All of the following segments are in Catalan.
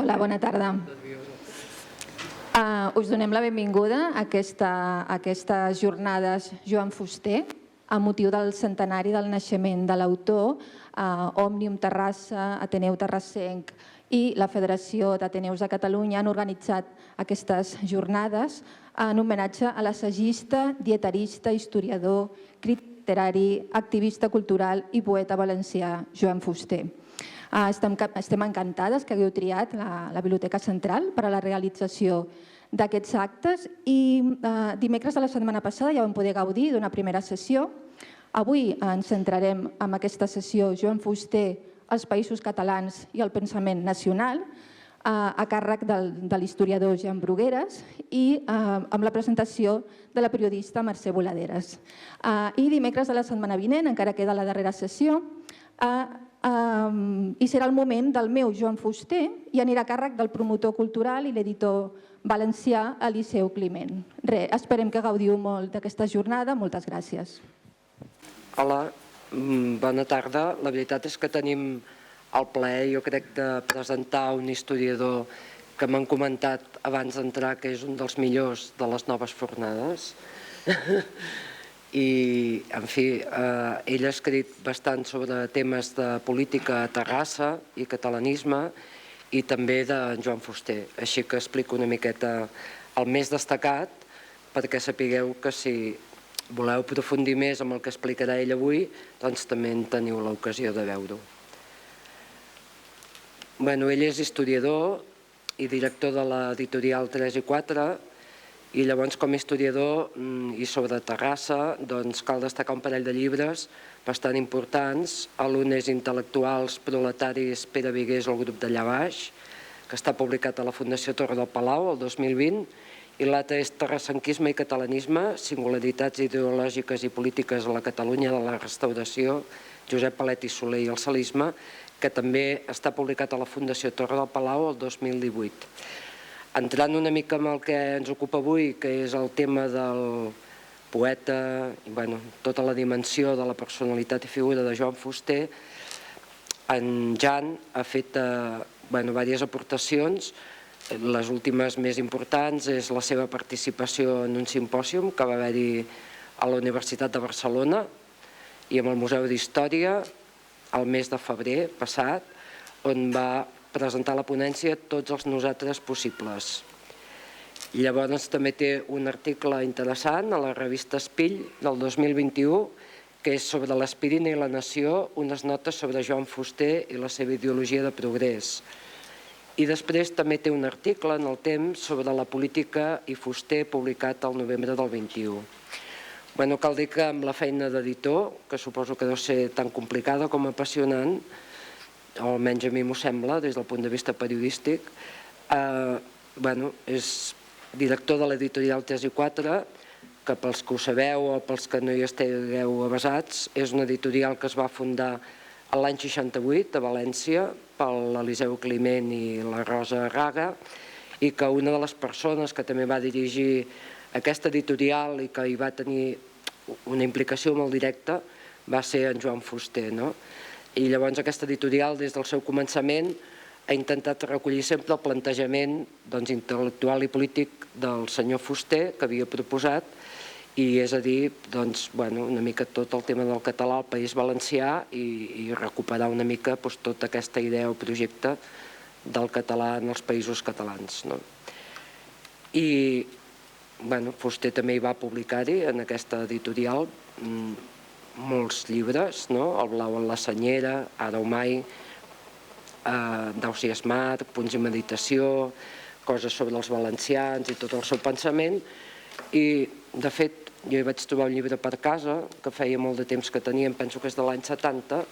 Hola, bona tarda. Us donem la benvinguda a aquestes jornades Joan Fuster a motiu del centenari del naixement de l'autor. Òmnium Terrassa, Ateneu Terrassenc i la Federació d'Ateneus de Catalunya han organitzat aquestes jornades en homenatge a l'assagista, dietarista, historiador, crític literari, activista cultural i poeta valencià Joan Fuster. Estem encantades que hagueu triat la Biblioteca Central per a la realització d'aquests actes i dimecres de la setmana passada ja vam poder gaudir d'una primera sessió. Avui ens centrarem en aquesta sessió Joan Fuster, els Països Catalans i el pensament nacional, a càrrec de l'historiador Jean Brugueras i amb la presentació de la periodista Mercè Boladeres. I dimecres de la setmana vinent, encara queda la darrera sessió, i serà el moment del meu Joan Fuster i anirà a càrrec del promotor cultural i l'editor valencià Eliseu Climent. Esperem que gaudiu molt d'aquesta jornada. Moltes gràcies. Hola, bona tarda. La veritat és que tenim el plaer, jo crec, de presentar un historiador que m'han comentat abans d'entrar que és un dels millors de les noves fornades. I, en fi, ell ha escrit bastant sobre temes de política a Terrassa i catalanisme i també de Joan Fuster. Així que explico una miqueta el més destacat perquè sapigueu que si voleu aprofundir més en el que explicarà ell avui, doncs també en teniu l'ocasió de veure-ho. Ell és historiador i director de l'editorial 3 i 4 i llavors com a historiador i sobre Terrassa cal destacar un parell de llibres bastant importants. L'un és Intel·lectuals proletaris Pere Vigués al grup d'allà baix, que està publicat a la Fundació Torre del Palau el 2020, i l'altre és Terrassenquisme i catalanisme, singularitats ideològiques i polítiques a la Catalunya de la Restauració, Josep Palet i Soler i el Salisme, que també està publicat a la Fundació Torre del Palau el 2018. Entrant una mica en el que ens ocupa avui, que és el tema del poeta i tota la dimensió de la personalitat i figura de Joan Fuster, en Jan ha fet diverses aportacions. Les últimes més importants és la seva participació en un simpòsium que va haver-hi a la Universitat de Barcelona i amb el Museu d'Història el mes de febrer passat, on va presentar la ponència Tots els nosaltres possibles. Llavors també té un article interessant a la revista Espill del 2021, que és sobre l'Espirina i la nació, unes notes sobre Joan Fuster i la seva ideologia de progrés. I després també té un article en el Temps sobre la política i Fuster, publicat al novembre del 21. Cal dir que amb la feina d'editor, que suposo que deu ser tan complicada com apassionant, o almenys a mi m'ho sembla des del punt de vista periodístic, és director de l'editorial 3 i 4, que pels que ho sabeu o pels que no hi estigueu avasats, és una editorial que es va fundar l'any 68 a València per l'Eliseu Climent i la Rosa Raga, i que una de les persones que també va dirigir aquesta editorial i que hi va tenir una implicació molt directa va ser en Joan Fuster. I llavors aquesta editorial, des del seu començament, ha intentat recollir sempre el plantejament intel·lectual i polític del senyor Fuster que havia proposat, i és a dir, una mica tot el tema del català al País Valencià i recuperar una mica tota aquesta idea o projecte del català en els països catalans. I Fuster també hi va publicar-hi, en aquesta editorial, molts llibres, El blau en la senyera, Ara o mai, Dausi Esmar, Punts i meditació, coses sobre els valencians i tot el seu pensament. I, de fet, jo hi vaig trobar un llibre per casa, que feia molt de temps que teníem, penso que és de l'any 70,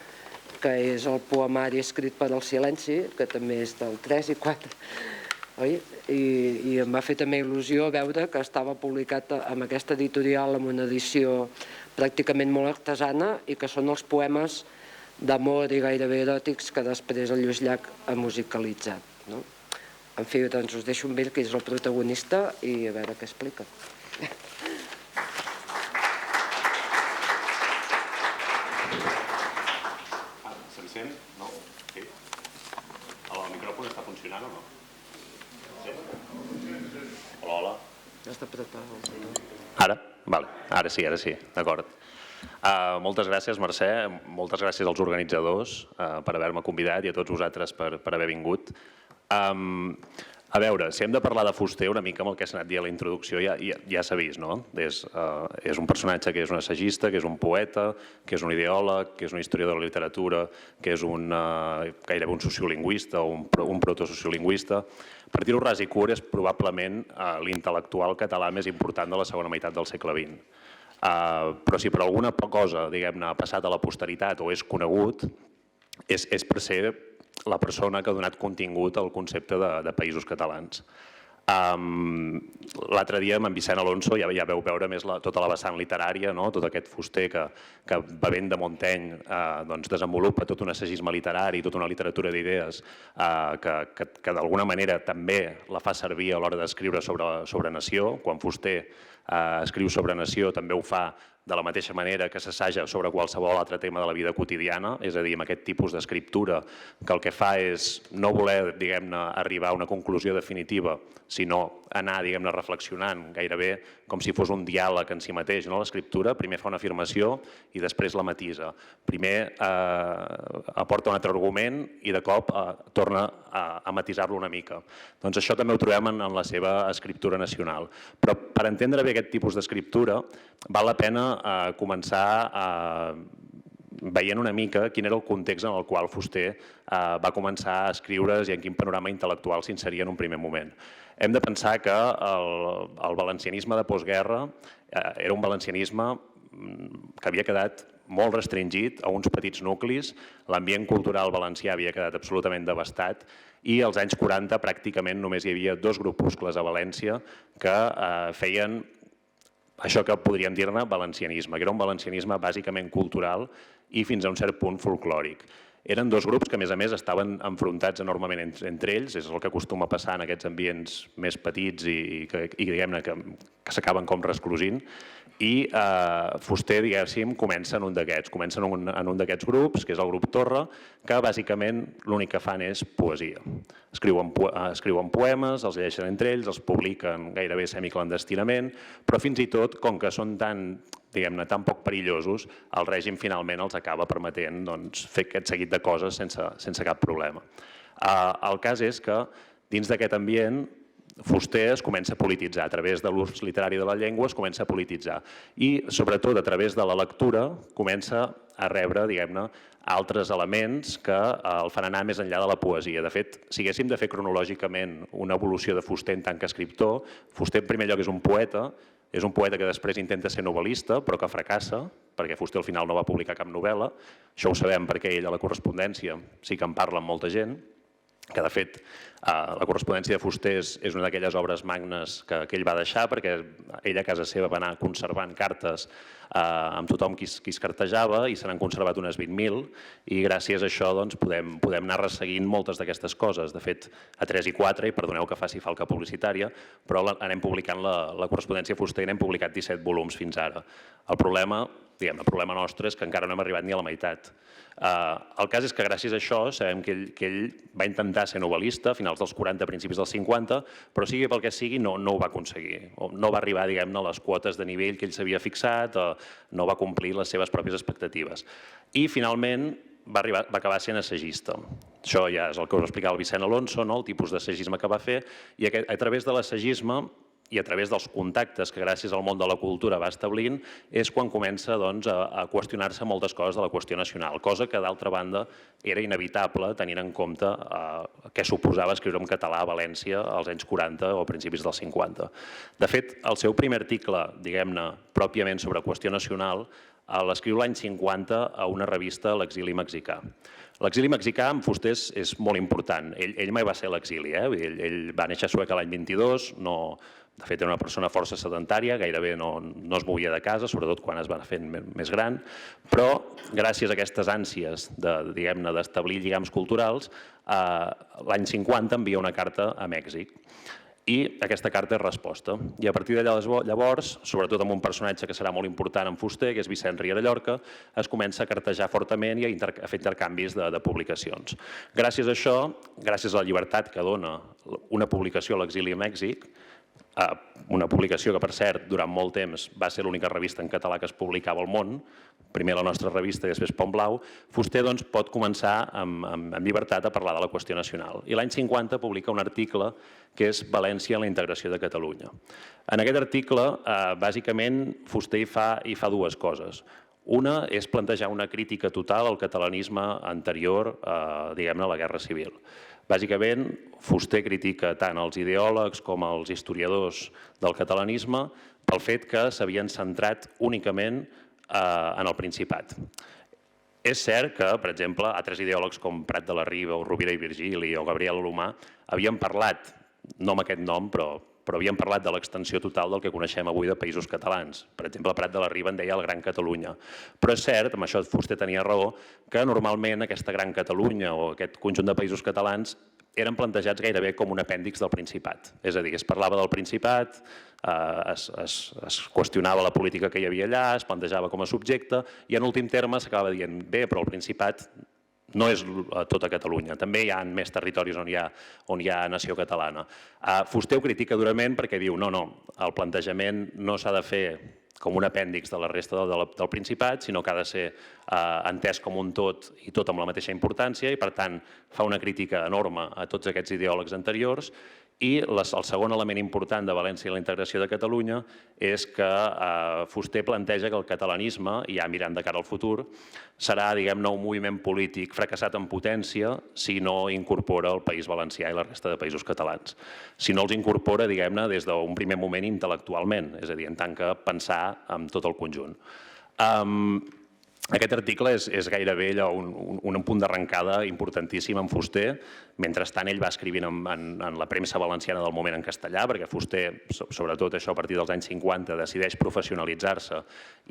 que és el poemari escrit per al silenci, que també és del 3 i 4, i em va fer també il·lusió veure que estava publicat amb aquesta editorial amb una edició pràcticament molt artesana i que són els poemes d'amor i gairebé eròtics que després el Lluís Llach ha musicalitzat. En fi, doncs us deixo amb ell, que és el protagonista, i a veure què explica. Se'm sent? No? Sí? El micròfon està funcionant o no? Està apretat. Ara? Vale. Ara sí, d'acord. Moltes gràcies, Mercè, moltes gràcies als organitzadors per haver-me convidat i a tots vosaltres per haver vingut. A veure, si hem de parlar de Fuster, una mica amb el que s'ha anat dient a la introducció ja s'ha vist, no? És un personatge que és un assagista, que és un poeta, que és un ideòleg, que és un historiador de la literatura, que és gairebé un sociolingüista o un protosociolingüista. Per dir-ho ras i curt, és probablement l'intel·lectual català més important de la segona meitat del segle XX. Però si per alguna cosa, diguem-ne, ha passat a la posteritat o és conegut, és per ser la persona que ha donat contingut al concepte de països catalans. L'altre dia amb en Vicent Alonso ja veu veure més tota la vessant literària, tot aquest Fuster que bevent de Montaigne desenvolupa tot un assagisme literari, tota una literatura d'idees que d'alguna manera també la fa servir a l'hora d'escriure sobre nació. Quan Fuster escriu sobre nació també ho fa de la mateixa manera que s'assaja sobre qualsevol altre tema de la vida quotidiana, és a dir, amb aquest tipus d'escriptura que el que fa és no voler, diguem-ne, arribar a una conclusió definitiva, sinó anar, diguem-ne, reflexionant gairebé com si fos un diàleg en si mateix. L'escriptura primer fa una afirmació i després la matisa. Primer aporta un altre argument i de cop torna a matisar-lo una mica. Doncs això també ho trobem en la seva escriptura nacional. Però per entendre bé aquest tipus d'escriptura val la pena començar veient una mica quin era el context en el qual Fuster va començar a escriure's i en quin panorama intel·lectual s'inseria en un primer moment. Hem de pensar que el valencianisme de postguerra era un valencianisme que havia quedat molt restringit a uns petits nuclis, l'ambient cultural valencià havia quedat absolutament devastat i als anys 40 pràcticament només hi havia 2 grupuscles a València que feien això que podríem dir-ne valencianisme, que era un valencianisme bàsicament cultural i fins a un cert punt folclòric. Eren 2 grups que, a més, estaven enfrontats enormement entre ells, és el que acostuma a passar en aquests ambients més petits i diguem-ne, que s'acaben com resclosint. I Fuster, diguéssim, comença en un d'aquests. Comença en un d'aquests grups, que és el grup Torre, que bàsicament l'únic que fan és poesia. Escriuen poemes, els llegeixen entre ells, els publiquen gairebé semiclandestinament, però fins i tot, com que són tan poc perillosos, el règim finalment els acaba permetent fer aquest seguit de coses sense cap problema. El cas és que dins d'aquest ambient Fuster es comença a polititzar, a través de l'ús literari de la llengua es comença a polititzar i sobretot a través de la lectura comença a rebre, diguem-ne, altres elements que el fan anar més enllà de la poesia. De fet, si haguéssim de fer cronològicament una evolució de Fuster en tant que escriptor, Fuster en primer lloc és un poeta que després intenta ser novel·lista, però que fracassa, perquè Fuster al final no va publicar cap novel·la. Això ho sabem perquè ell a la correspondència sí que en parla amb molta gent, que de fet la correspondència de Fuster és una d'aquelles obres magnes que ell va deixar perquè ell a casa seva va anar conservant cartes amb tothom qui es cartejava i se n'han conservat unes 20.000 i gràcies a això podem anar resseguint moltes d'aquestes coses. De fet, a 3 i 4, i perdoneu que faci falca publicitària, però anem publicant la correspondència de Fuster i n'hem publicat 17 volums fins ara. El problema nostre és que encara no hem arribat ni a la meitat. El cas és que gràcies a això sabem que ell va intentar ser novel·lista a finals dels 40, principis dels 50, però sigui pel que sigui no ho va aconseguir. No va arribar, diguem-ne, a les quotes de nivell que ell s'havia fixat, no va complir les seves pròpies expectatives. I finalment va acabar sent assagista. Això ja és el que us explicava el Vicent Alonso, el tipus d'assagisme que va fer, i a través de l'assagisme i a través dels contactes que gràcies al món de la cultura va establint és quan comença a qüestionar-se moltes coses de la qüestió nacional, cosa que d'altra banda era inevitable tenint en compte què suposava escriure en català a València als anys 40 o principis dels 50. De fet, el seu primer article, diguem-ne, pròpiament sobre qüestió nacional, l'escriu l'any 50 a una revista, L'Exili Mexicà. L'exili mexicà amb Fuster és molt important. Ell mai va ser a l'exili. Ell va néixer a Sueca l'any 22, de fet era una persona força sedentària, gairebé no es movia de casa, sobretot quan es va fent més gran, però gràcies a aquestes ànsies d'establir lligams culturals, l'any 50 envia una carta a Mèxic. I aquesta carta és resposta. I a partir de llavors, sobretot amb un personatge que serà molt important en Fuster, que és Vicent Riera Llorca, es comença a cartejar fortament i a fer intercanvis de publicacions. Gràcies a això, gràcies a la llibertat que dona una publicació a l'exili a Mèxic, una publicació que, per cert, durant molt temps va ser l'única revista en català que es publicava al món, primer la nostra revista i després Pont Blau, Fuster pot començar amb llibertat a parlar de la qüestió nacional. I l'any 50 publica un article que és València en la integració de Catalunya. En aquest article, bàsicament, Fuster hi fa dues coses. Una és plantejar una crítica total al catalanisme anterior, diguem-ne, a la Guerra Civil. Bàsicament, Fuster critica tant els ideòlegs com els historiadors del catalanisme pel fet que s'havien centrat únicament en el Principat. És cert que, per exemple, altres ideòlegs com Prat de la Riba o Rovira i Virgili o Gabriel Alomà havien parlat, no amb aquest nom, però havien parlat de l'extensió total del que coneixem avui de països catalans. Per exemple, Prat de la Riba en deia el Gran Catalunya. Però és cert, amb això Fuster tenia raó, que normalment aquesta Gran Catalunya o aquest conjunt de països catalans eren plantejats gairebé com un apèndix del Principat. És a dir, es parlava del Principat, es qüestionava la política que hi havia allà, es plantejava com a subjecte i en últim terme s'acaba dient bé, però el Principat no és tota Catalunya, també hi ha més territoris on hi ha nació catalana. Fuster ho critica durament perquè diu no, el plantejament no s'ha de fer com un apèndix de la resta del Principat, sinó que ha de ser entès com un tot i tot amb la mateixa importància i, per tant, fa una crítica enorme a tots aquests ideòlegs anteriors. I el segon element important de València i la integració de Catalunya és que Fuster planteja que el catalanisme, ja mirant de cara al futur, serà, diguem-ne, un moviment polític fracassat en potència si no incorpora el País Valencià i la resta de països catalans. Si no els incorpora, diguem-ne, des d'un primer moment intel·lectualment, és a dir, en tant que pensar en tot el conjunt. Aquest article és gairebé un punt d'arrencada importantíssim en Fuster. Mentrestant, ell va escrivint en la premsa valenciana del moment en castellà, perquè Fuster, sobretot això a partir dels anys 50, decideix professionalitzar-se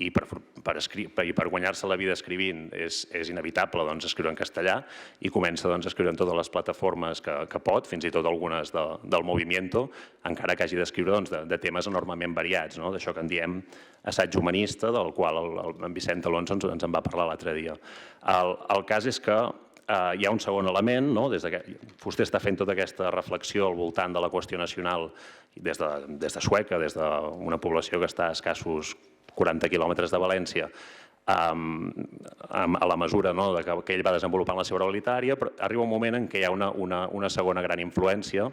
i per guanyar-se la vida escrivint és inevitable escriure en castellà i comença a escriure en totes les plataformes que pot, fins i tot algunes del Movimiento, encara que hagi d'escriure de temes enormement variats, d'això que en diem assaig humanista, del qual en Vicent Alonso ens en va parlar l'altre dia. El cas és que hi ha un segon element, Fuster està fent tota aquesta reflexió al voltant de la qüestió nacional des de Sueca, des d'una població que està a escassos 40 quilòmetres de València, a la mesura que ell va desenvolupant la seva obra literària, però arriba un moment en què hi ha una segona gran influència,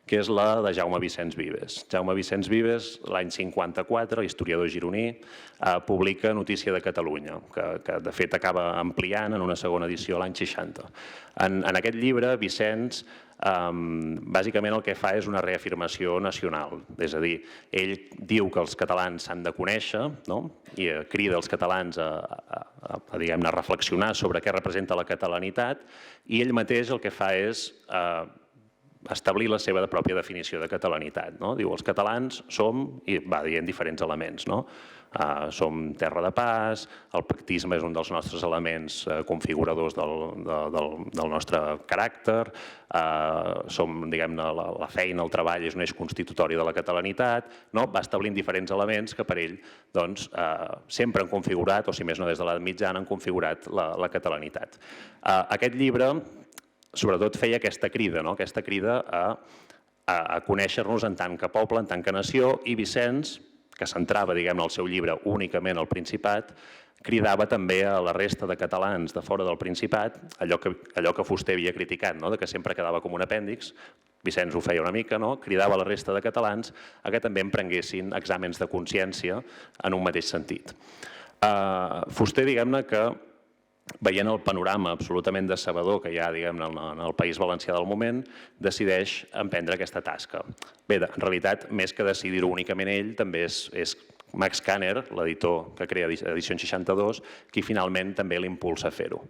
que és la de Jaume Vicenç Vives. Jaume Vicenç Vives, l'any 54, historiador gironí, publica Notícia de Catalunya, que de fet acaba ampliant en una segona edició l'any 60. En aquest llibre, Vicenç bàsicament el que fa és una reafirmació nacional. És a dir, ell diu que els catalans s'han de conèixer i crida els catalans a reflexionar sobre què representa la catalanitat i ell mateix el que fa és establir la seva pròpia definició de catalanitat. Diu, els catalans som, i va dient diferents elements, som terra de pas, el pactisme és un dels nostres elements configuradors del nostre caràcter, som, diguem-ne, la feina, el treball és un eix constitutori de la catalanitat, va establint diferents elements que per ell sempre han configurat, o si més no des de l'edat mitjana, han configurat la catalanitat. Aquest llibre sobretot feia aquesta crida a conèixer-nos en tant que poble, en tant que nació, i Vicenç, que centrava, diguem-ne, el seu llibre únicament al Principat, cridava també a la resta de catalans de fora del Principat, allò que Fuster havia criticat, que sempre quedava com un apèndix, Vicenç ho feia una mica, cridava a la resta de catalans a que també emprenguessin exàmens de consciència en un mateix sentit. Fuster, diguem-ne, que veient el panorama absolutament decebedor que hi ha en el País Valencià del moment, decideix emprendre aquesta tasca. Bé, en realitat, més que decidir-ho únicament ell, també és Max Kanner, l'editor que crea Edicions 62, qui finalment també l'impulsa a fer-ho.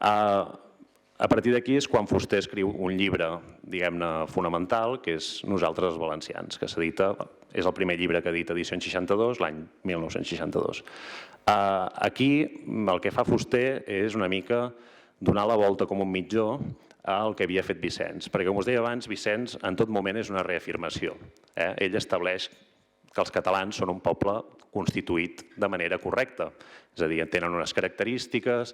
A partir d'aquí és quan Fuster escriu un llibre, diguem-ne, fonamental, que és Nosaltres els valencians, que s'edita, és el primer llibre que edita Edicions 62, l'any 1962. Aquí el que fa Fuster és una mica donar la volta com un mitjó al que havia fet Vicenç, perquè com us deia abans, Vicenç en tot moment és una reafirmació. Ell estableix que els catalans són un poble constituït de manera correcta, és a dir, tenen unes característiques,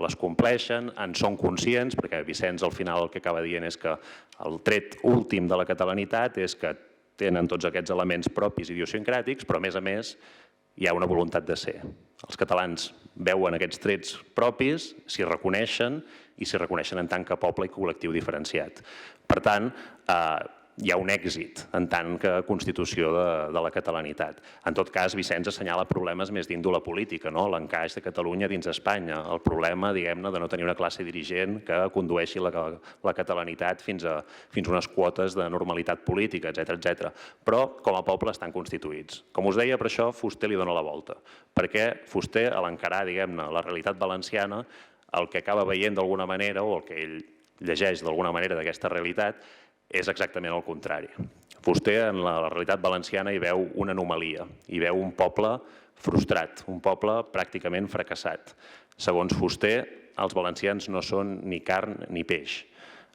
les compleixen, en són conscients, perquè Vicenç al final el que acaba dient és que el tret últim de la catalanitat és que tenen tots aquests elements propis idiosincràtics, però a més hi ha una voluntat de ser. Els catalans veuen aquests trets propis, s'hi reconeixen i s'hi reconeixen en tant que poble i col·lectiu diferenciat. Per tant, hi ha un èxit en tant que constitució de la catalanitat. En tot cas, Vicenç assenyala problemes més d'índole política, l'encaix de Catalunya dins Espanya, el problema, diguem-ne, de no tenir una classe dirigent que condueixi la catalanitat fins a unes quotes de normalitat política, etc. Però, com a poble, estan constituïts. Com us deia, per això, Fuster li dona la volta, perquè Fuster, a l'encarar, diguem-ne, la realitat valenciana, el que acaba veient d'alguna manera, o el que ell llegeix d'alguna manera d'aquesta realitat, és exactament el contrari. Fuster en la realitat valenciana hi veu una anomalia, hi veu un poble frustrat, un poble pràcticament fracassat. Segons Fuster, els valencians no són ni carn ni peix.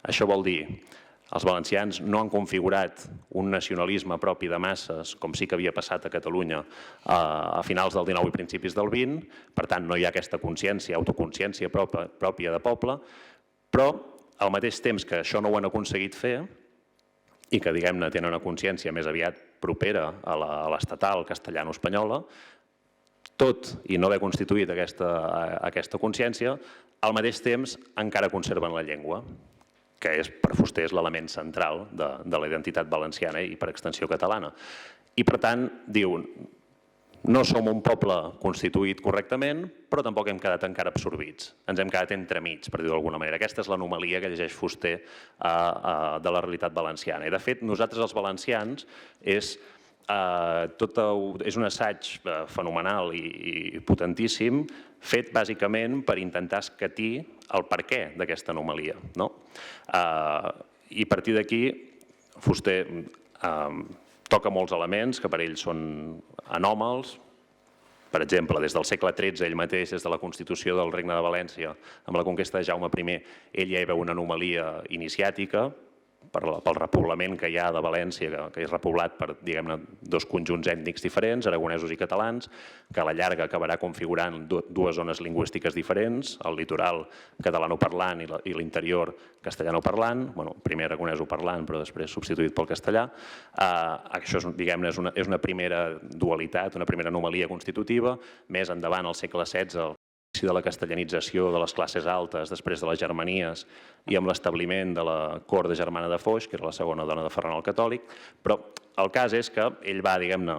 Això vol dir, els valencians no han configurat un nacionalisme propi de masses, com sí que havia passat a Catalunya a finals del XIX i principis del XX, per tant no hi ha aquesta consciència, autoconsciència pròpia de poble, però al mateix temps que això no ho han aconseguit fer, i que, diguem-ne, tenen una consciència més aviat propera a l'estatal castellano-espanyola, tot i no haver constituït aquesta consciència, al mateix temps encara conserven la llengua, que per Fuster és l'element central de la identitat valenciana i per extensió catalana. I per tant, diu, no som un poble constituït correctament, però tampoc hem quedat encara absorbits. Ens hem quedat entremig, per dir-ho d'alguna manera. Aquesta és l'anomalia que llegeix Fuster de la realitat valenciana. I, de fet, nosaltres els valencians és un assaig fenomenal i potentíssim, fet bàsicament per intentar escatir el perquè d'aquesta anomalia. I a partir d'aquí, Fuster toca molts elements que per ell són anòmals. Per exemple, des del segle XIII, ell mateix, des de la Constitució del Regne de València, amb la conquesta de Jaume I, ell ja hi veu una anomalia iniciàtica pel repoblament que hi ha de València, que és repoblat per, diguem-ne, dos conjunts ètnics diferents, aragonesos i catalans, que a la llarga acabarà configurant dues zones lingüístiques diferents, el litoral catalanoparlant i l'interior castellanoparlant, primer aragonesoparlant però després substituït pel castellà. Això, diguem-ne, és una primera dualitat, una primera anomalia constitutiva. Més endavant, al segle XVI, de la castellanització de les classes altes després de les germanies i amb l'establiment de la cort de Germana de Foix, que era la segona dona de Ferran el Catòlic, però el cas és que ell va, diguem-ne,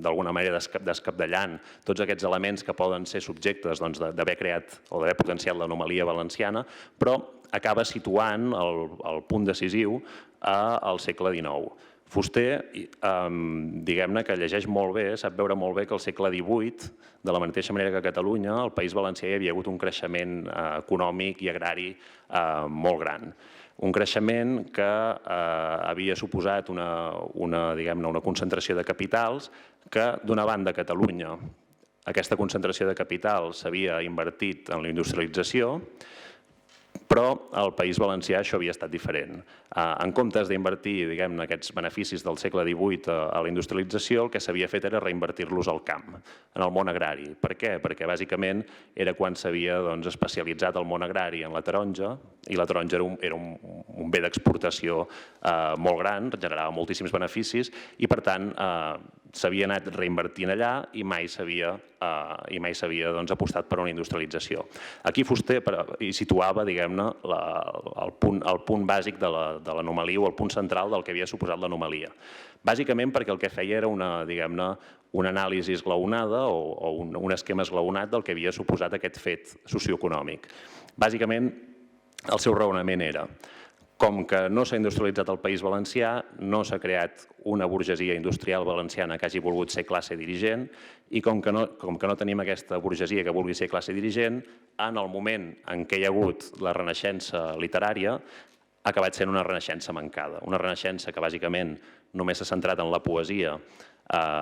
d'alguna manera descapdallant tots aquests elements que poden ser subjectes d'haver creat o d'haver potenciat l'anomalia valenciana, però acaba situant el punt decisiu al segle XIX. Fuster, diguem-ne, que llegeix molt bé, sap veure molt bé que al segle XVIII, de la mateixa manera que a Catalunya, al País Valencià hi havia hagut un creixement econòmic i agrari molt gran. Un creixement que havia suposat una concentració de capitals que, d'una banda, a Catalunya, aquesta concentració de capitals s'havia invertit en la industrialització, però al País Valencià això havia estat diferent. En comptes d'invertir, diguem-ne, aquests beneficis del segle XVIII a la industrialització, el que s'havia fet era reinvertir-los al camp, en el món agrari. Per què? Perquè bàsicament era quan s'havia especialitzat el món agrari en la taronja, i la taronja era un bé d'exportació molt gran, generava moltíssims beneficis, i per tant s'havia anat reinvertint allà i mai s'havia apostat per una industrialització. Aquí Fuster hi situava, diguem-ne, el punt bàsic de l'anomalia o el punt central del que havia suposat l'anomalia. Bàsicament perquè el que feia era una anàlisi esglaonada o un esquema esglaonat del que havia suposat aquest fet socioeconòmic. Bàsicament, el seu raonament era: com que no s'ha industrialitzat el País Valencià, no s'ha creat una burgesia industrial valenciana que hagi volgut ser classe dirigent, i com que no tenim aquesta burgesia que vulgui ser classe dirigent, en el moment en què hi ha hagut la renaixença literària, ha acabat sent una renaixença mancada. Una renaixença que bàsicament només s'ha centrat en la poesia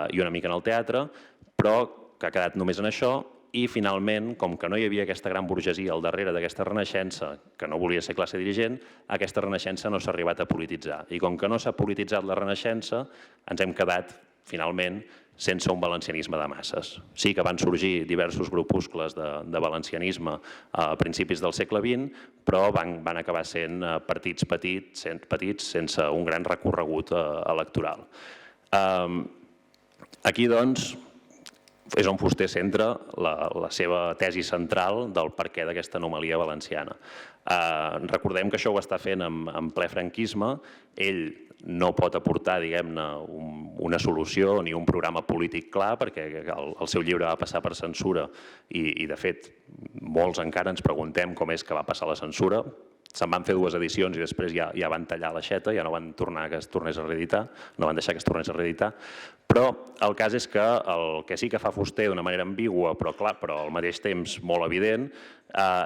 i una mica en el teatre, però que ha quedat només en això. I finalment, com que no hi havia aquesta gran burgesia al darrere d'aquesta renaixença, que no volia ser classe dirigent, aquesta renaixença no s'ha arribat a polititzar. I com que no s'ha polititzat la renaixença, ens hem quedat, finalment, sense un valencianisme de masses. Sí que van sorgir diversos grupuscles de valencianisme a principis del segle XX, però van acabar sent partits petits sense un gran recorregut electoral. Aquí, doncs, és on Fuster centra la seva tesi central del perquè d'aquesta anomalia valenciana. Recordem que això ho està fent en ple franquisme. Ell no pot aportar, diguem-ne, una solució ni un programa polític clar, perquè el seu llibre va passar per censura i, de fet, molts encara ens preguntem com és que va passar la censura. Se'n van fer 2 edicions i després ja van tallar l'aixeta, ja no van tornar que es tornés a reeditar, no van deixar que es tornés a reeditar. Però el cas és que el que sí que fa Fuster d'una manera ambigua, però clar, però al mateix temps molt evident,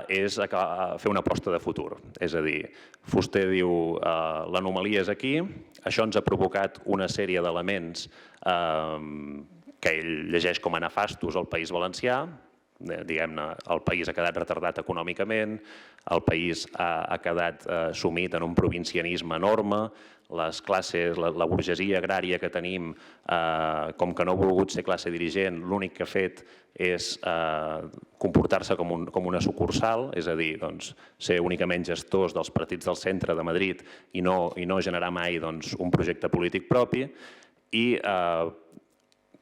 és fer una aposta de futur. És a dir, Fuster diu l'anomalia és aquí, això ens ha provocat una sèrie d'elements que ell llegeix com a nefastos al País Valencià. Diguem-ne, el país ha quedat retardat econòmicament, el país ha quedat sumit en un provincianisme enorme, les classes, la burgesia agrària que tenim, com que no ha volgut ser classe dirigent, l'únic que ha fet és comportar-se com una sucursal, és a dir, ser únicament gestors dels partits del centre de Madrid i no generar mai un projecte polític propi. I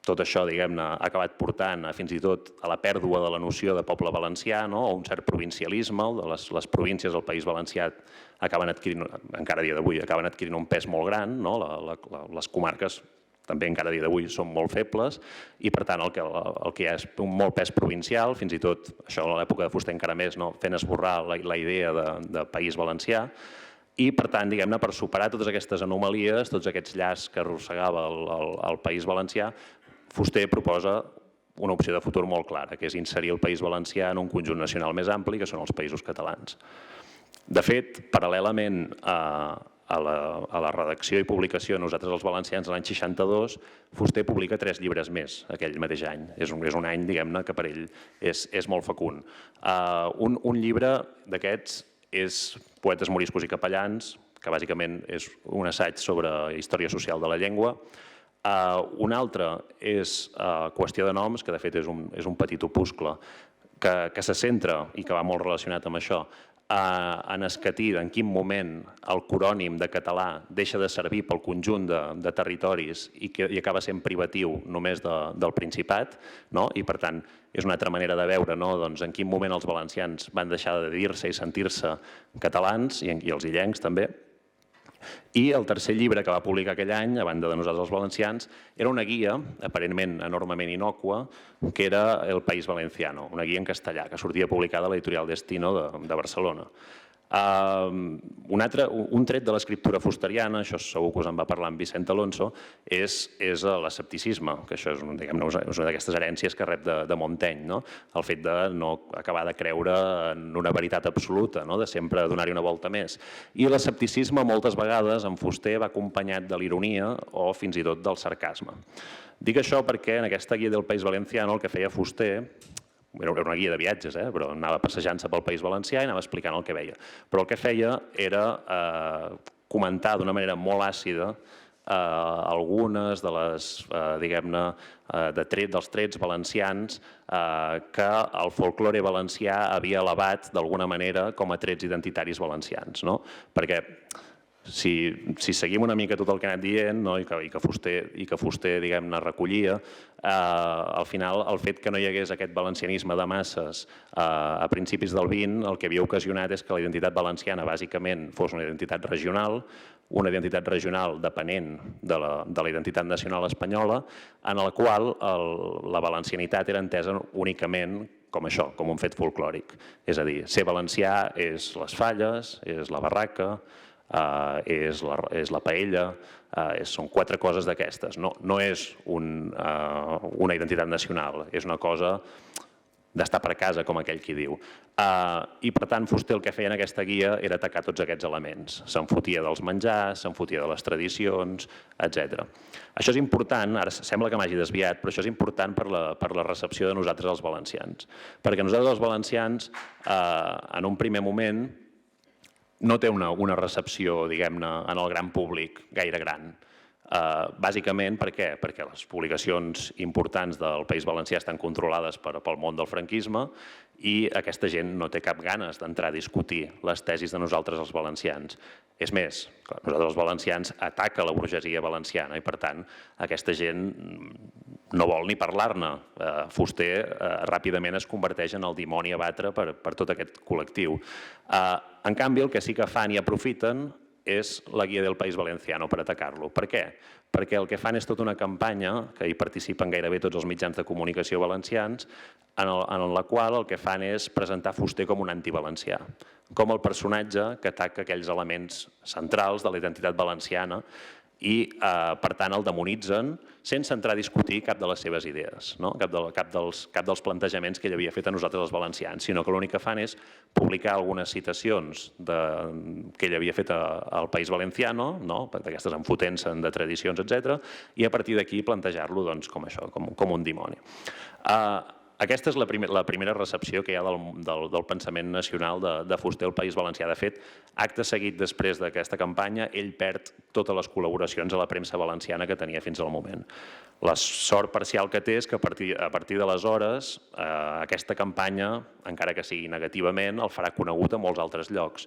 tot això, diguem-ne, ha acabat portant fins i tot a la pèrdua de la noció de poble valencià, o un cert provincialisme. Les províncies del País Valencià acaben adquirint, encara a dia d'avui, acaben adquirint un pes molt gran. Les comarques també encara a dia d'avui són molt febles i, per tant, el que hi ha és un molt pes provincial, fins i tot, això a l'època de Fuster encara més, fent esborrar la idea de País Valencià. I, per tant, diguem-ne, per superar totes aquestes anomalies, tots aquests llaços que arrossegava el País Valencià, Fuster proposa una opció de futur molt clara, que és inserir el País Valencià en un conjunt nacional més ampli, que són els països catalans. De fet, paral·lelament a la redacció i publicació de Nosaltres els valencians l'any 62, Fuster publica 3 llibres més aquell mateix any. És un any, diguem-ne, que per ell és molt fecund. Un llibre d'aquests és Poetes, moriscos i capellans, que bàsicament és un assaig sobre història social de la llengua. Un altre és Qüestió de noms, que de fet és un petit opuscle que se centra, i que va molt relacionat amb això, en escatir en quin moment el corònim de català deixa de servir pel conjunt de territoris i acaba sent privatiu només del Principat, i per tant és una altra manera de veure en quin moment els valencians van deixar de dir-se i sentir-se catalans, i els illencs també. I el tercer llibre que va publicar aquell any, a banda de Nosaltres els valencians, era una guia, aparentment enormement innòcua, que era El País Valenciano, una guia en castellà, que sortia publicada a l'editorial Destino de Barcelona. Un tret de l'escriptura fusteriana, això segur que us en va parlar en Vicent Alonso, és l'escepticisme, que això és una d'aquestes herències que rep de Montaigne, el fet de no acabar de creure en una veritat absoluta, de sempre donar-hi una volta més. I l'escepticisme moltes vegades en Fuster va acompanyat de l'ironia o fins i tot del sarcasme. Dic això perquè en aquesta guia del País Valenciano el que feia Fuster, era una guia de viatges, però anava passejant-se pel País Valencià i anava explicant el que veia. Però el que feia era comentar d'una manera molt àcida algunes de les, diguem-ne, dels trets valencians que el folklore valencià havia elevat d'alguna manera com a trets identitaris valencians. Perquè si seguim una mica tot el que ha anat dient i que Fuster diguem-ne recollia, al final el fet que no hi hagués aquest valencianisme de masses a principis del XX el que havia ocasionat és que la identitat valenciana bàsicament fos una identitat regional depenent de la identitat nacional espanyola, en la qual la valencianitat era entesa únicament com això, com un fet folclòric. És a dir, ser valencià és les falles, és la barraca, és la paella, són 4 coses d'aquestes. No és una identitat nacional, és una cosa d'estar per casa, com aquell qui diu. I, per tant, Fuster el que feia en aquesta guia era atacar tots aquests elements. Se'n fotia dels menjars, se'n fotia de les tradicions, etc. Això és important, ara sembla que m'hagi desviat, però això és important per la recepció de Nosaltres els valencians. Perquè Nosaltres els valencians, en un primer moment, no té una recepció, diguem-ne, en el gran públic gaire gran. Bàsicament, per què? Perquè les publicacions importants del País Valencià estan controlades pel món del franquisme i aquesta gent no té cap ganes d'entrar a discutir les tesis de nosaltres els valencians. És més, nosaltres els valencians ataca la burgesia valenciana i, per tant, aquesta gent no vol ni parlar-ne. Fuster ràpidament es converteix en el dimoni a batre per tot aquest col·lectiu. En canvi, el que sí que fan i aprofiten és la guia del País Valenciano per atacar-lo. Per què? Perquè el que fan és tota una campanya, que hi participen gairebé tots els mitjans de comunicació valencians, en la qual el que fan és presentar Fuster com un antivalencià, com el personatge que ataca aquells elements centrals de la identitat valenciana i, per tant, el demonitzen sense entrar a discutir cap de les seves idees, cap dels plantejaments que ell havia fet a nosaltres els valencians, sinó que l'únic que fan és publicar algunes citacions que ell havia fet al País Valenciano, d'aquestes enfotent-se'n de tradicions, etc., i a partir d'aquí plantejar-lo com això, com un dimoni. Aquesta és la primera recepció que hi ha del pensament nacional de Fuster al País Valencià. De fet, acte seguit després d'aquesta campanya, ell perd totes les col·laboracions a la premsa valenciana que tenia fins al moment. La sort parcial que té és que a partir d'aleshores aquesta campanya, encara que sigui negativament, el farà conegut a molts altres llocs.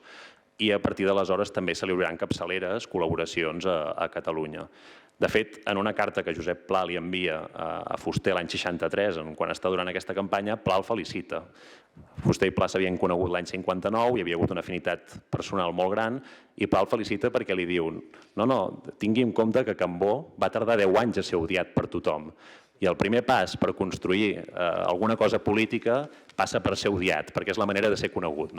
I a partir d'aleshores també se li obriran capçaleres, col·laboracions a Catalunya. De fet, en una carta que Josep Pla li envia a Fuster l'any 63, quan està durant aquesta campanya, Pla el felicita. Fuster i Pla s'havien conegut l'any 59, hi havia hagut una afinitat personal molt gran, i Pla el felicita perquè li diu no, tingui en compte que Cambó va tardar 10 anys a ser odiat per tothom. I el primer pas per construir alguna cosa política passa per ser odiat, perquè és la manera de ser conegut.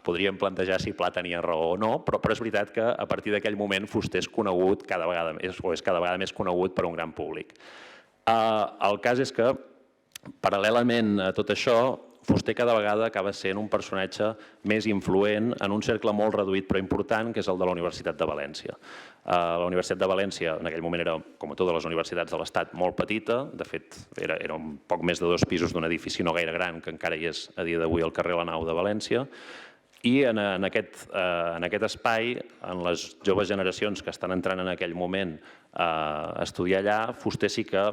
Podríem plantejar si Pla tenia raó o no, però és veritat que a partir d'aquell moment Fuster és conegut cada vegada més conegut per un gran públic. El cas és que, paral·lelament a tot això, Fuster cada vegada acaba sent un personatge més influent en un cercle molt reduït però important, que és el de la Universitat de València. La Universitat de València en aquell moment era, com a totes les universitats de l'Estat, molt petita. De fet, era un poc més de 2 pisos d'un edifici no gaire gran, que encara hi és a dia d'avui al carrer La Nau de València. I en aquest espai, en les joves generacions que estan entrant en aquell moment a estudiar allà, Fuster sí que,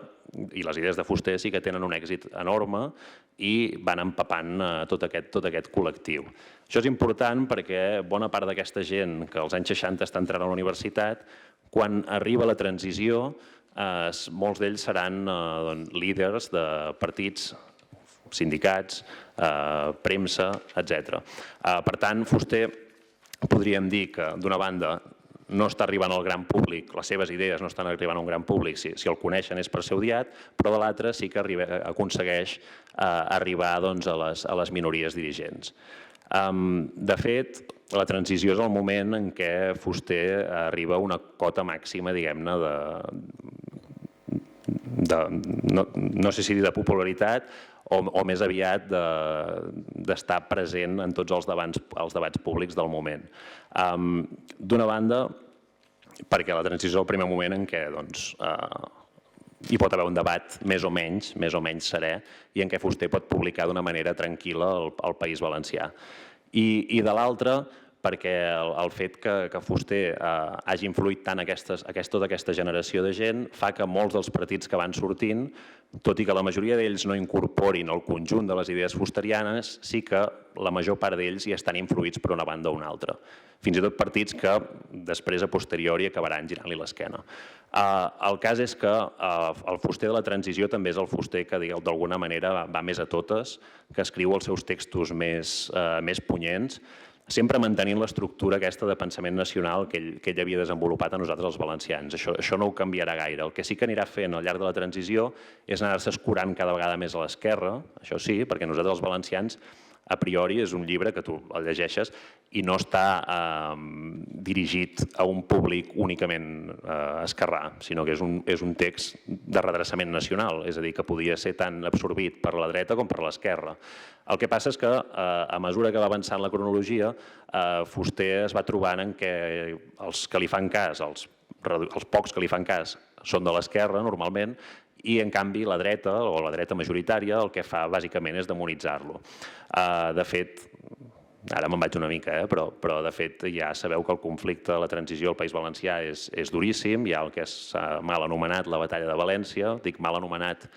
i les idees de Fuster sí que tenen un èxit enorme i van empapant tot aquest col·lectiu. Això és important perquè bona part d'aquesta gent que als anys 60 està entrant a la universitat, quan arriba la transició, molts d'ells seran líders de partits, sindicats, premsa, etc. Per tant, Fuster podríem dir que, d'una banda, no està arribant al gran públic, les seves idees no estan arribant a un gran públic, si el coneixen és per ser odiat, però de l'altra sí que aconsegueix arribar a les minories dirigents. De fet, la transició és el moment en què Fuster arriba a una cota màxima, diguem-ne, no sé si dir de popularitat o més aviat d'estar present en tots els debats públics del moment. D'una banda, perquè la transició és el primer moment en què hi pot haver un debat més o menys serè i en què Fuster pot publicar d'una manera tranquil·la al País Valencià. I de l'altra, perquè el fet que Fuster hagi influït tant tota aquesta generació de gent fa que molts dels partits que van sortint, tot i que la majoria d'ells no incorporin el conjunt de les idees fusterianes, sí que la major part d'ells hi estan influïts per una banda o una altra. Fins i tot partits que després, a posteriori, acabaran girant-li l'esquena. El cas és que el Fuster de la transició també és el Fuster que, d'alguna manera, va més a totes, que escriu els seus textos més punyents, sempre mantenint l'estructura aquesta de pensament nacional que ell havia desenvolupat a nosaltres els valencians. Això no ho canviarà gaire. El que sí que anirà fent al llarg de la transició és anar-se escurant cada vegada més a l'esquerra, això sí, perquè nosaltres els valencians, a priori, és un llibre que tu el llegeixes i no està dirigit a un públic únicament esquerrà, sinó que és un text de redreçament nacional, és a dir, que podia ser tan absorbit per la dreta com per l'esquerra. El que passa és que, a mesura que va avançant la cronologia, Fuster es va trobant en què els que li fan cas, els pocs que li fan cas, són de l'esquerra, normalment, i, en canvi, la dreta, o la dreta majoritària, el que fa, bàsicament, és demonitzar-lo. De fet, ara me'n vaig una mica, però de fet ja sabeu que el conflicte, la transició al País Valencià és duríssim. Hi ha el que s'ha mal anomenat la batalla de València. Dic mal anomenat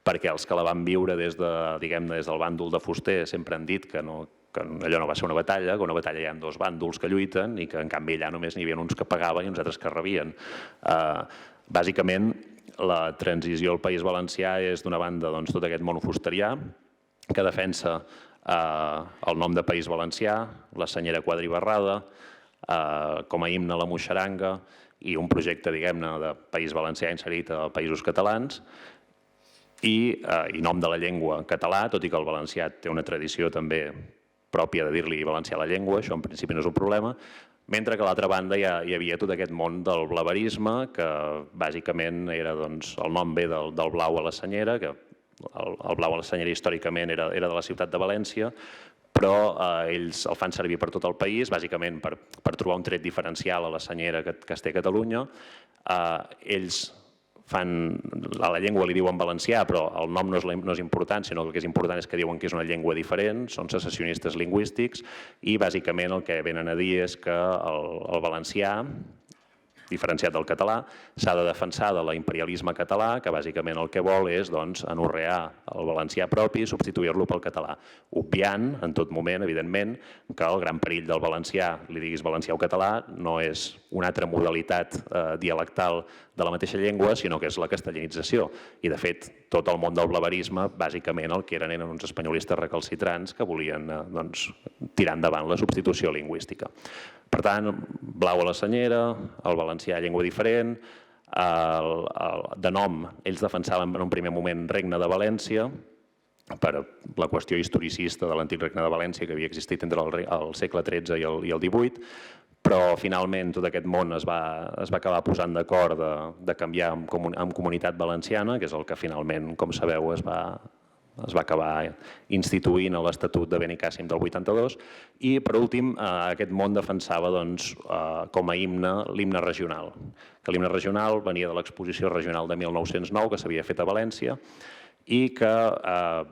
perquè els que la van viure des del bàndol de Fuster sempre han dit que allò no va ser una batalla, que una batalla hi ha dos bàndols que lluiten i que en canvi allà només n'hi havia uns que pagaven i uns altres que rebien. Bàsicament, la transició al País Valencià és d'una banda tot aquest món fusterià que defensa el nom de País Valencià, la senyera quadribarrada, com a himne la moixaranga i un projecte, diguem-ne, de País Valencià inserit a Països Catalans i nom de la llengua català, tot i que el valencià té una tradició també pròpia de dir-li valencià a la llengua, això en principi no és un problema, mentre que a l'altra banda hi havia tot aquest món del blaverisme, que bàsicament era, el nom ve del blau a la senyera, que el blau a la senyera històricament era de la ciutat de València, però ells el fan servir per tot el país, bàsicament per trobar un tret diferencial a la senyera que es té a Catalunya. Ells a la llengua li diuen valencià, però el nom no és important, sinó que el que és important és que diuen que és una llengua diferent, són secessionistes lingüístics i bàsicament el que venen a dir és que el valencià, diferenciat del català, s'ha de defensar de l'imperialisme català, que bàsicament el que vol és anorrear el valencià propi i substituir-lo pel català, obviant en tot moment, evidentment, que el gran perill del valencià, li diguis valencià o català, no és una altra modalitat dialectal de la mateixa llengua, sinó que és la castellanització. I, de fet, tot el món del blaverisme, bàsicament el que eren uns espanyolistes recalcitrants que volien tirar endavant la substitució lingüística. Per tant, blau a la senyera, el valencià llengua diferent, de nom, ells defensaven en un primer moment Regne de València, per la qüestió historicista de l'antic Regne de València que havia existit entre el segle XIII i el XVIII, però finalment tot aquest món es va acabar posant d'acord de canviar en comunitat valenciana, que és el que finalment, com sabeu, es va acabar instituint a l'Estatut de Benicàssim del 82 i, per últim, aquest món defensava com a himne l'himne regional, que l'himne regional venia de l'exposició regional de 1909 que s'havia fet a València i que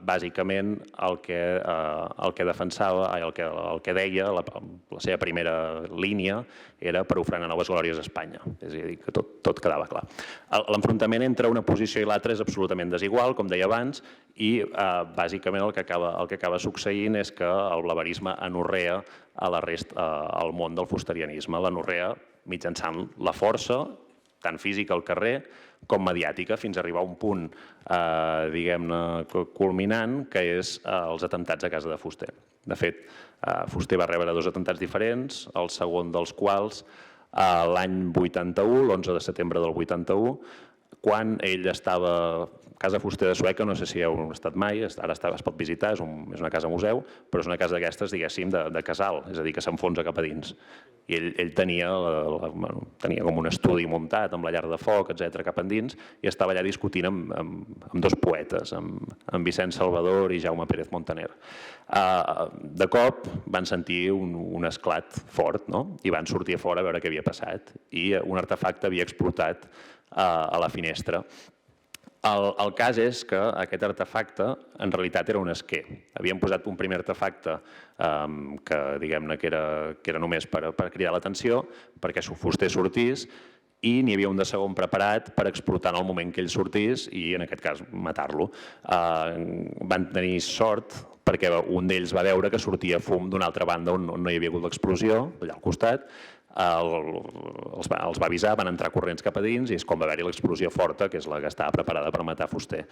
bàsicament el que defensava, el que deia, la seva primera línia era per ofrenar noves glòries a Espanya. És a dir, que tot quedava clar. L'enfrontament entre una posició i l'altra és absolutament desigual, com deia abans, i bàsicament el que acaba succeint és que el blaverisme anorrea al món del fusterianisme. L'anorrea mitjançant la força, tant física al carrer com mediàtica, fins a arribar a un punt, diguem-ne, culminant, que és els atemptats a casa de Fuster. De fet, Fuster va rebre 2 atemptats diferents, el segon dels quals l'any 81, l'11 de setembre del 81, quan ell estava a Casa Fuster de Sueca, no sé si heu estat mai, ara es pot visitar, és una casa museu, però és una casa d'aquestes, diguéssim, de casal, és a dir, que s'enfonsa cap a dins. I ell tenia com un estudi muntat amb la llar de foc, etc., cap endins, i estava allà discutint amb 2 poetes, amb Vicent Salvador i Jaume Pérez Montaner. De cop van sentir un esclat fort, i van sortir a fora a veure què havia passat, i un artefacte havia explotat a la finestra. El cas és que aquest artefacte en realitat era un esquer. Havien posat un primer artefacte que diguem-ne que era només per cridar l'atenció, perquè Fuster sortís, i n'hi havia un de segon preparat per explotar en el moment que ell sortís i, en aquest cas, matar-lo. Van tenir sort perquè un d'ells va veure que sortia fum d'una altra banda on no hi havia hagut l'explosió, allà al costat, els va avisar, van entrar corrents cap a dins i és com va haver-hi l'explosió forta, que és la que estava preparada per matar Fuster.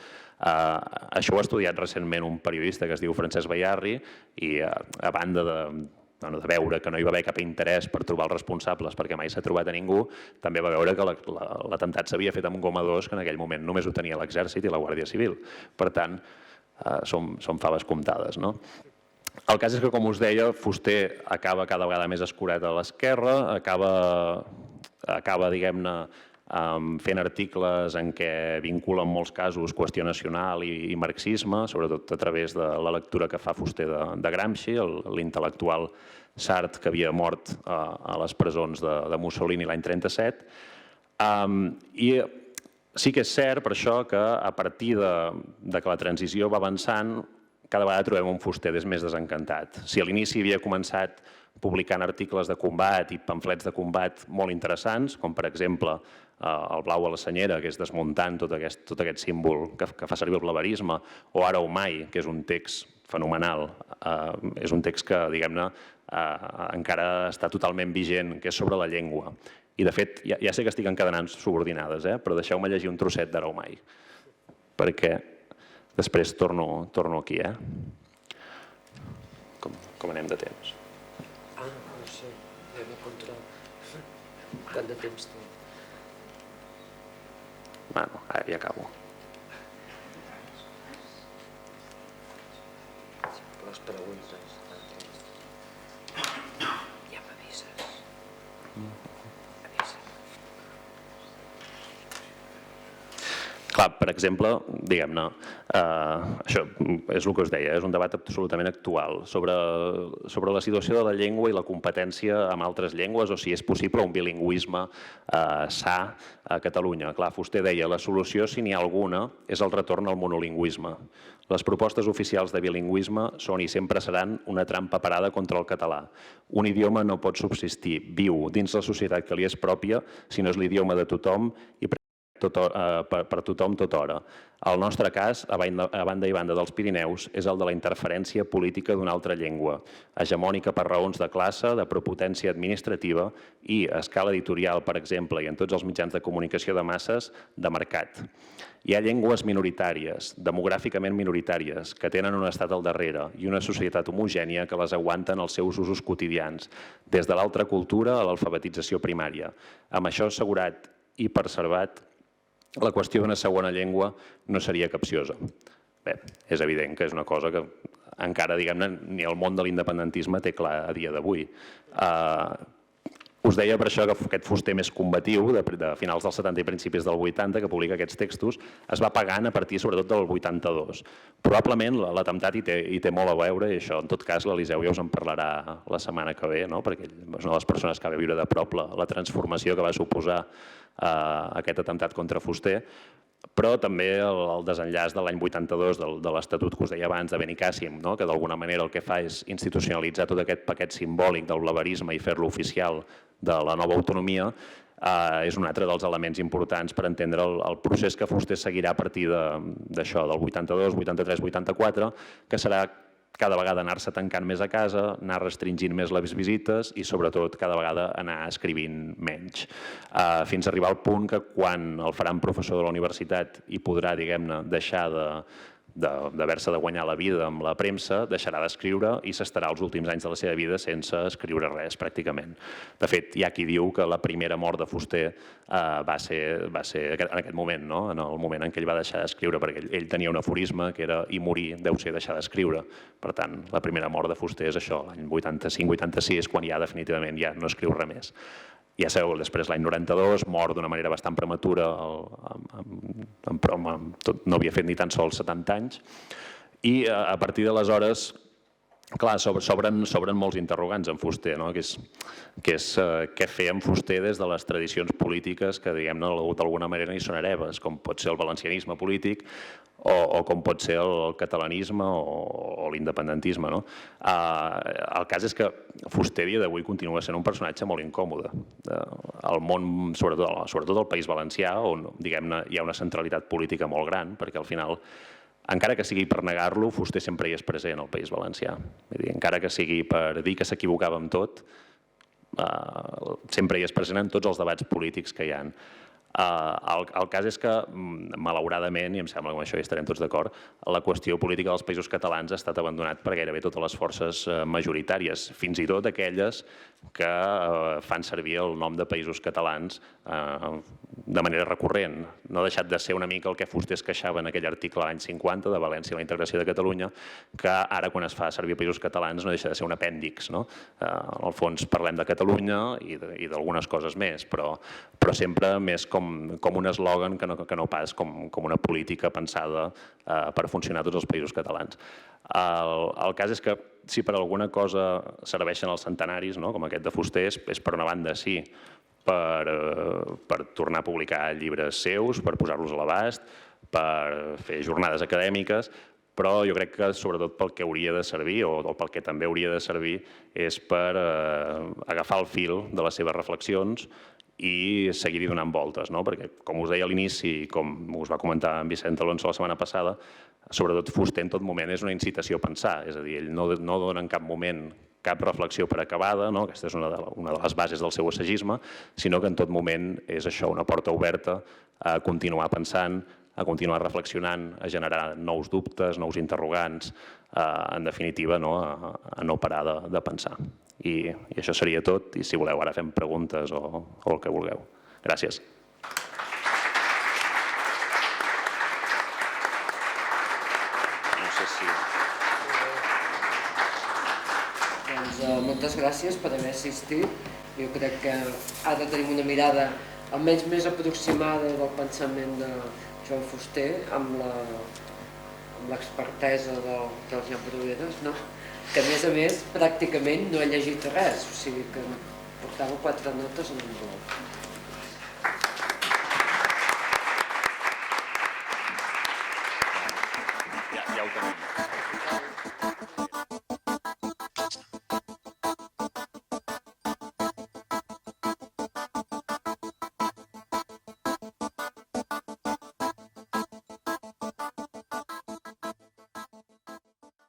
Això ho ha estudiat recentment un periodista que es diu Francesc Bayarri i a banda de veure que no hi va haver cap interès per trobar els responsables perquè mai s'ha trobat a ningú, també va veure que l'atemptat s'havia fet amb goma 2, que en aquell moment només ho tenia l'Exèrcit i la Guàrdia Civil. Per tant, són faves comptades, no? El cas és que, com us deia, Fuster acaba cada vegada més escurat a l'esquerra, acaba, diguem-ne, fent articles en què vincula en molts casos qüestió nacional i marxisme, sobretot a través de la lectura que fa Fuster de Gramsci, l'intel·lectual sard que havia mort a les presons de Mussolini l'any 1937. I sí que és cert, per això, que a partir de que la transició va avançant, cada vegada trobem un Fuster més desencantat. Si a l'inici havia començat publicant articles de combat i pamflets de combat molt interessants, com per exemple el blau a la senyera, que és desmuntant tot aquest símbol que fa servir el blaverisme, o Ara o mai, que és un text fenomenal. És un text que, diguem-ne, encara està totalment vigent, que és sobre la llengua. I, de fet, ja sé que estic encadenant subordinades, però deixeu-me llegir un trosset d'Ara o mai, perquè després torno aquí. Com anem de temps? No sé, ja no controlo. Tant de temps té. Bueno, ara ja acabo. Les preguntes. Ja m'avises. Clar, per exemple, diguem-ne, això és el que us deia, és un debat absolutament actual sobre la situació de la llengua i la competència amb altres llengües o si és possible un bilingüisme sa a Catalunya. Clar, Fuster deia, la solució, si n'hi ha alguna, és el retorn al monolingüisme. Les propostes oficials de bilingüisme són i sempre seran una trampa parada contra el català. Un idioma no pot subsistir viu dins la societat que li és pròpia si no és l'idioma de tothom i per tothom tota hora. El nostre cas, a banda i banda dels Pirineus, és el de la interferència política d'una altra llengua, hegemònica per raons de classe, de prepotència administrativa i, a escala editorial, per exemple, i en tots els mitjans de comunicació de masses, de mercat. Hi ha llengües minoritàries, demogràficament minoritàries, que tenen un estat al darrere i una societat homogènia que les aguanten els seus usos quotidians, des de l'altra cultura a l'alfabetització primària. Amb això assegurat i preservat, la qüestió d'una segona llengua no seria capciosa. Bé, és evident que és una cosa que encara, diguem-ne, ni el món de l'independentisme té clar a dia d'avui. Us deia per això que aquest Fuster més combatiu, de finals dels 70 i principis del 80, que publica aquests textos, es va pagant a partir sobretot del 82. Probablement l'atemptat hi té molt a veure i això, en tot cas, l'Eliseu ja us en parlarà la setmana que ve, perquè és una de les persones que va viure de prop la transformació que va suposar aquest atemptat contra Fuster, però també el desenllaç de l'any 82 de l'Estatut que us deia abans de Benicàssim, que d'alguna manera el que fa és institucionalitzar tot aquest paquet simbòlic del blaverisme i fer-lo oficial de la nova autonomia, és un altre dels elements importants per entendre el procés que Fuster seguirà a partir d'això, del 82, 83, 84, que serà cada vegada anar-se tancant més a casa, anar restringint més les visites i, sobretot, cada vegada anar escrivint menys. Fins a arribar al punt que quan el faran professor de la universitat i podrà, diguem-ne, deixar d'haver-se de guanyar la vida amb la premsa, deixarà d'escriure i s'estarà els últims anys de la seva vida sense escriure res, pràcticament. De fet, hi ha qui diu que la primera mort de Fuster va ser en aquest moment, en el moment en què ell va deixar d'escriure, perquè ell tenia un aforisme que era i morir deu ser deixar d'escriure. Per tant, la primera mort de Fuster és això, l'any 85-86, quan ja definitivament ja no escriu res més. Ja sabeu, després l'any 92, mor d'una manera bastant prematura, no havia fet ni tan sols 70 anys, i a partir d'aleshores, clar, s'obren molts interrogants en Fuster, que és què fer amb Fuster des de les tradicions polítiques que, diguem-ne, d'alguna manera hi són hereves, com pot ser el valencianisme polític o com pot ser el catalanisme o l'independentisme. El cas és que Fuster a dia d'avui continua sent un personatge molt incòmode. El món, sobretot al País Valencià, on, diguem-ne, hi ha una centralitat política molt gran, perquè al final, encara que sigui per negar-lo, Fuster sempre hi és present al País Valencià. Encara que sigui per dir que s'equivocava amb tot, sempre hi és present en tots els debats polítics que hi ha. El cas és que, malauradament, i em sembla que amb això hi estarem tots d'acord, la qüestió política dels països catalans ha estat abandonat per gairebé totes les forces majoritàries, fins i tot aquelles que fan servir el nom de països catalans de manera recurrent. No ha deixat de ser una mica el que Fuster es queixava en aquell article l'any 50 de València i la integració de Catalunya, que ara, quan es fa servir països catalans, no deixa de ser un apèndix. Al fons parlem de Catalunya i d'algunes coses més, però sempre més com un eslògan que no pas com una política pensada per funcionar a tots els països catalans. El cas és que si per alguna cosa serveixen els centenaris, com aquest de Fuster, és per una banda sí, per tornar a publicar llibres seus, per posar-los a l'abast, per fer jornades acadèmiques, però jo crec que sobretot pel que hauria de servir o pel que també hauria de servir és per agafar el fil de les seves reflexions i seguir-hi donant voltes, no? Perquè, com us deia a l'inici i com us va comentar en Vicent Alonso la setmana passada, sobretot Fuster en tot moment és una incitació a pensar, és a dir, ell no dona en cap moment cap reflexió per acabada, no? Aquesta és una de les bases del seu assagisme, sinó que en tot moment és això, una porta oberta a continuar pensant, a continuar reflexionant, a generar nous dubtes, nous interrogants, en definitiva, a no parar de pensar. I això seria tot, i si voleu ara fem preguntes o el que vulgueu. Gràcies. No sé si... Moltes gràcies per haver assistit. Jo crec que ara tenim una mirada almenys més aproximada del pensament de Joan Fuster amb l'expertesa del Jan Brugueras, que a més pràcticament no he llegit res, o sigui que portava 4 notes en un bloc. Ja ho tenim.